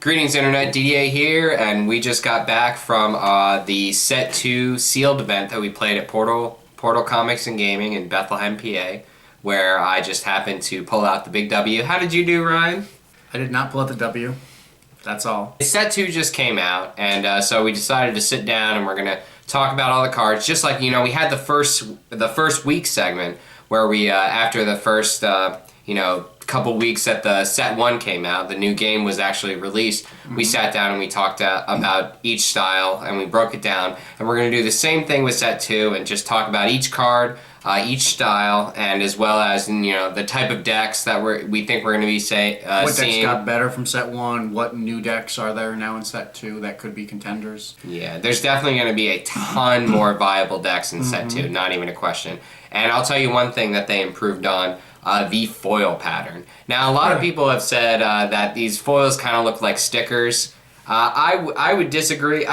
Greetings Internet, Didier here, and we just got back from the Set 2 sealed event that we played at Portal Comics and Gaming in Bethlehem, PA, where I just happened to pull out the big W. How did you do, Ryan? I did not pull out the W. That's all. Set 2 just came out, and so we decided to sit down and we're going to talk about all the cards. Just like, you know, we had the first week segment where we, after the first, couple weeks that the Set 1 came out, the new game was actually released, we sat down and we talked about each style and we broke it down. And we're going to do the same thing with Set 2 and just talk about each card, each style, and as well as the type of decks that we think we're going to be seeing. What decks got better from Set 1? What new decks are there now in Set 2 that could be contenders? Yeah, there's definitely going to be a ton more viable decks in Set 2, not even a question. And I'll tell you one thing that they improved on. The foil pattern. Now, a lot of people have said that these foils kind of look like stickers. I would disagree.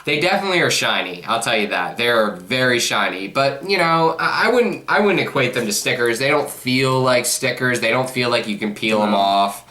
They definitely are shiny. I'll tell you that. They're very shiny. But I wouldn't equate them to stickers. They don't feel like stickers. They don't feel like you can peel them off.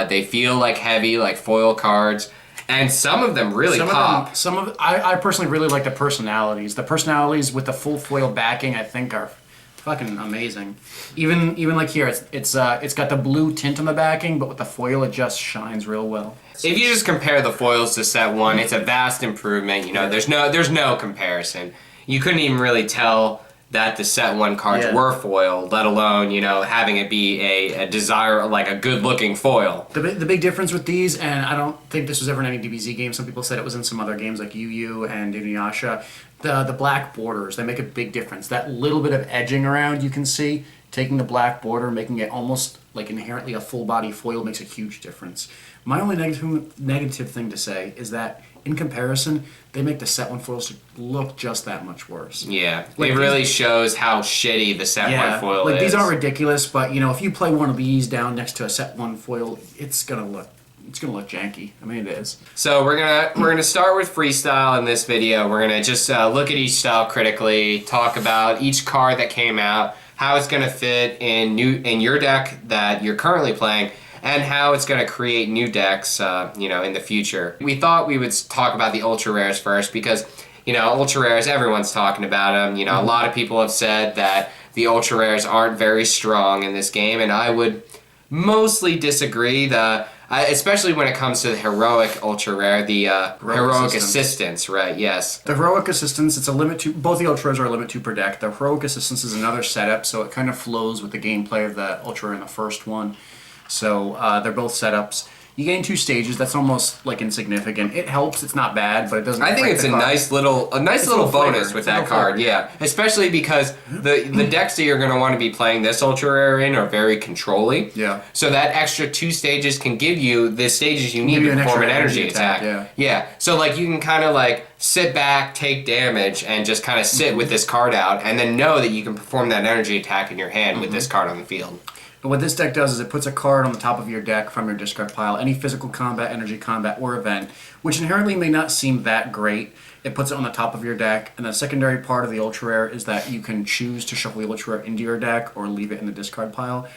They feel like heavy, like foil cards. And some of them really pop. I personally really like the personalities. The personalities with the full foil backing, I think, are fucking amazing. Even like here, it's got the blue tint on the backing, but with the foil, it just shines real well. If you just compare the foils to Set 1, it's a vast improvement. There's no comparison. You couldn't even really tell that the Set 1 cards were foil, let alone having it be a good-looking foil. The big difference with these, and I don't think this was ever in any DBZ game. Some people said it was in some other games like Yu and Inuyasha. The black borders, they make a big difference. That little bit of edging around you can see, taking the black border, making it almost like inherently a full body foil makes a huge difference. My only negative thing to say is that in comparison, they make the Set 1 foils look just that much worse. Yeah, it really shows how shitty the Set 1 foil is. These aren't ridiculous, but if you play one of these down next to a Set 1 foil, it's gonna look janky. I mean, it is. So we're gonna start with freestyle in this video. We're gonna just look at each style critically, talk about each card that came out, how it's gonna fit in your deck that you're currently playing, and how it's going to create new decks, in the future. We thought we would talk about the ultra rares first because, ultra rares, everyone's talking about them. A lot of people have said that the ultra rares aren't very strong in this game, and I would mostly disagree. Especially when it comes to the heroic ultra rare, the heroic assistance, right? Yes. The heroic assistance, it's a limit to both the ultra rares are a limit 2 per deck. The heroic assistance is another setup, so it kind of flows with the gameplay of the ultra rare in the first one. So they're both setups. You gain 2 stages. That's almost like insignificant. It helps. It's not bad, but it doesn't. I think it's a nice little bonus with that card. Yeah, especially because the decks that you're going to want to be playing this ultra rare in are very control-y. Yeah. So that extra 2 stages can give you the stages you need to perform an energy attack. Yeah. So you can kind of sit back, take damage, and just kind of sit with this card out, and then know that you can perform that energy attack in your hand with this card on the field. And what this deck does is it puts a card on the top of your deck from your discard pile, any physical combat, energy combat, or event, which inherently may not seem that great. It puts it on the top of your deck, and the secondary part of the ultra rare is that you can choose to shuffle the ultra rare into your deck or leave it in the discard pile.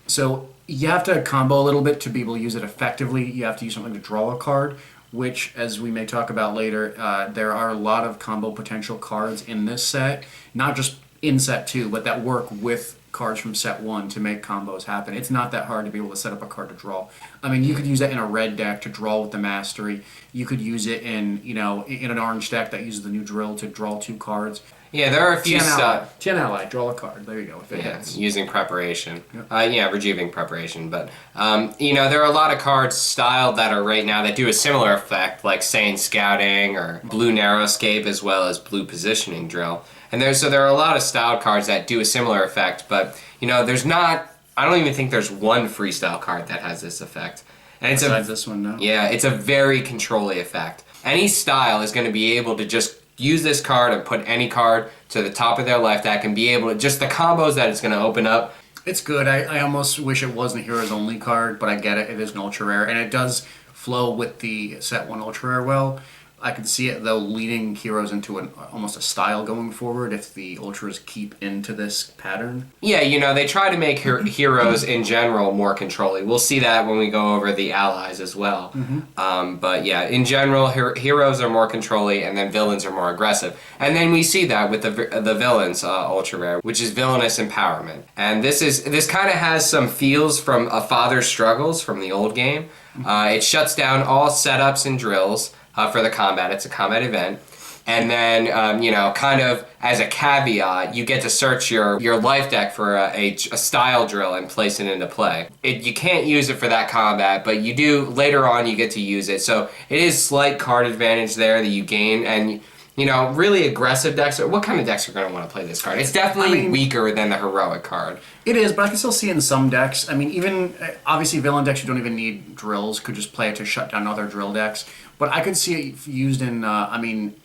So you have to combo a little bit to be able to use it effectively. You have to use something to draw a card, which, as we may talk about later, there are a lot of combo potential cards in this set, not just in Set 2, but that work with cards from Set 1 to make combos happen. It's not that hard to be able to set up a card to draw. I mean, you could use that in a red deck to draw with the Mastery. You could use it in an orange deck that uses the new drill to draw 2 cards. Yeah, there are a few stuff. Tien Ally, draw a card. There you go. If it hits. Using preparation. Retrieving preparation. But, there are a lot of cards styled that are right now that do a similar effect, like Sane Scouting or Blue Narrowscape, as well as Blue Positioning Drill. And there are a lot of styled cards that do a similar effect, but, there's not, I don't even think there's one freestyle card that has this effect. And besides this one, no. Yeah, it's a very control-y effect. Any style is going to be able to just use this card and put any card to the top of their life deck and be able to, just the combos that it's going to open up. It's good. I almost wish it wasn't a Heroes Only card, but I get it. It is an ultra rare, and it does flow with the Set 1 ultra rare well. I could see it though leading heroes into almost a style going forward if the ultras keep into this pattern. Yeah, you know, they try to make heroes in general more controlly. We'll see that when we go over the allies as well. But yeah, in general, heroes are more controlly, and then villains are more aggressive. And then we see that with the villains ultra rare, which is villainous empowerment. And this kind of has some feels from A Father's Struggles from the old game. It shuts down all setups and drills for the combat. It's a combat event. And then, you know, kind of as a caveat, you get to search your life deck for a style drill and place it into play. You can't use it for that combat, but you do, later on, you get to use it. So it is slight card advantage there that you gain. And, you know, really aggressive decks, what kind of decks are going to want to play this card? It's definitely weaker than the heroic card. It is, but I can still see in some decks. I mean, even, obviously, villain decks you don't even need drills, could just play it to shut down other drill decks. But I could see it used in, I mean,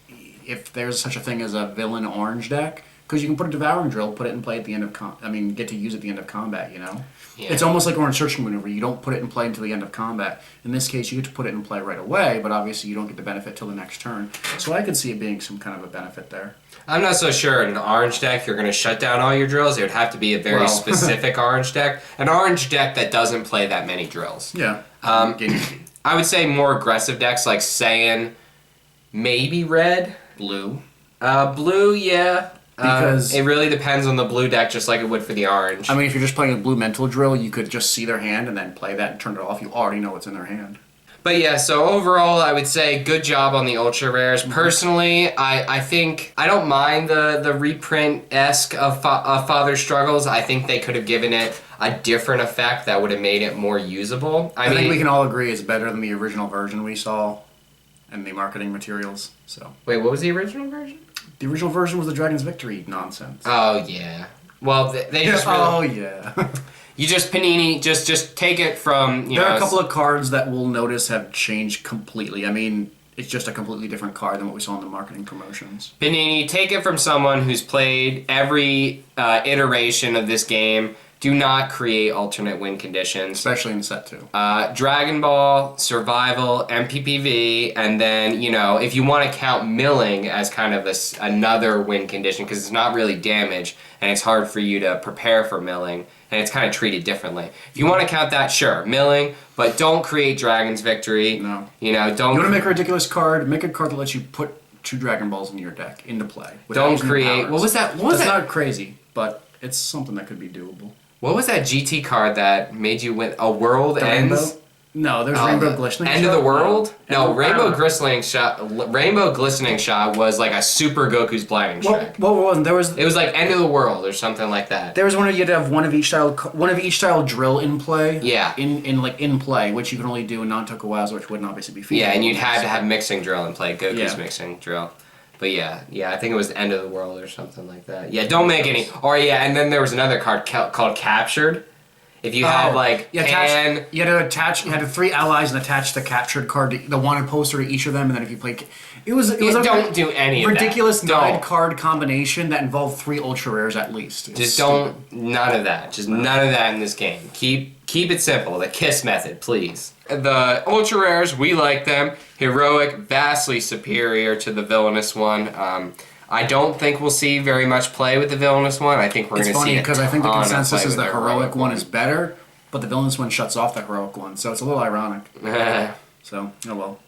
if there's such a thing as a villain orange deck, because you can put a devouring drill, put it in play at the end of get to use it at the end of combat, you know? Yeah. It's almost like orange searching maneuver. You don't put it in play until the end of combat. In this case, you get to put it in play right away, but obviously you don't get the benefit till the next turn. So I could see it being some kind of a benefit there. I'm not so sure in an orange deck you're going to shut down all your drills. It would have to be a very specific orange deck. An orange deck that doesn't play that many drills. Yeah. I would say more aggressive decks like Saiyan, maybe red. Blue. Blue, yeah. Because it really depends on the blue deck, just like it would for the orange. I mean, if you're just playing a blue mental drill, you could just see their hand and then play that and turn it off. You already know what's in their hand. But yeah, so overall, I would say good job on the ultra rares. Personally, I think I don't mind the reprint-esque of Father's Struggles. I think they could have given it a different effect that would have made it more usable. I think we can all agree it's better than the original version we saw in the marketing materials. So wait, what was the original version? The original version was the Dragon's Victory nonsense. Oh yeah. Well, they just really, oh yeah. You just Panini just take it from There are a couple of cards that we'll notice have changed completely. I mean, it's just a completely different card than what we saw in the marketing promotions. Panini, take it from someone who's played every iteration of this game. Do not create alternate win conditions. Especially in set 2. Dragon Ball, Survival, MPPV, and then, you know, if you want to count milling as kind of another win condition, because it's not really damage, and it's hard for you to prepare for milling, and it's kind of treated differently. If you want to count that, sure, milling, but don't create Dragon's Victory. No. You know, don't... You want to make a ridiculous card, make a card that lets you put 2 Dragon Balls in your deck into play. Don't create... What was that? It's not crazy, but it's something that could be doable. What was that GT card that made you win? A World Ends? Rainbow? No, there's Rainbow Glistening Shot. End of the World? No, Rainbow Glistening Shot was like a Super Goku's Blinding Strike. What wasn't? It was like End of the World or something like that. There was one where you'd have one of each style drill in play. Yeah. In play, which you can only do in non-Tokugawa, which wouldn't obviously be feasible. Yeah, and you'd have to have mixing drill in play, Goku's mixing drill. But yeah, I think it was End of the World or something like that. Yeah, don't make any. Or yeah, and then there was another card called Captured. If you had like you had to 3 allies and attach the captured card, the wanted poster to each of them, and then if you played, it was don't do any ridiculous of that. card combination that involved 3 ultra rares at least. Just don't none of that. Just none of that in this game. Keep it simple. The KISS method, please. The ultra rares, we like them. Heroic, vastly superior to the villainous one. I don't think we'll see very much play with the villainous one. I think we're going to see It's funny because I think the consensus is the the heroic one is better, but the villainous one shuts off the heroic one, so it's a little ironic. So, oh well.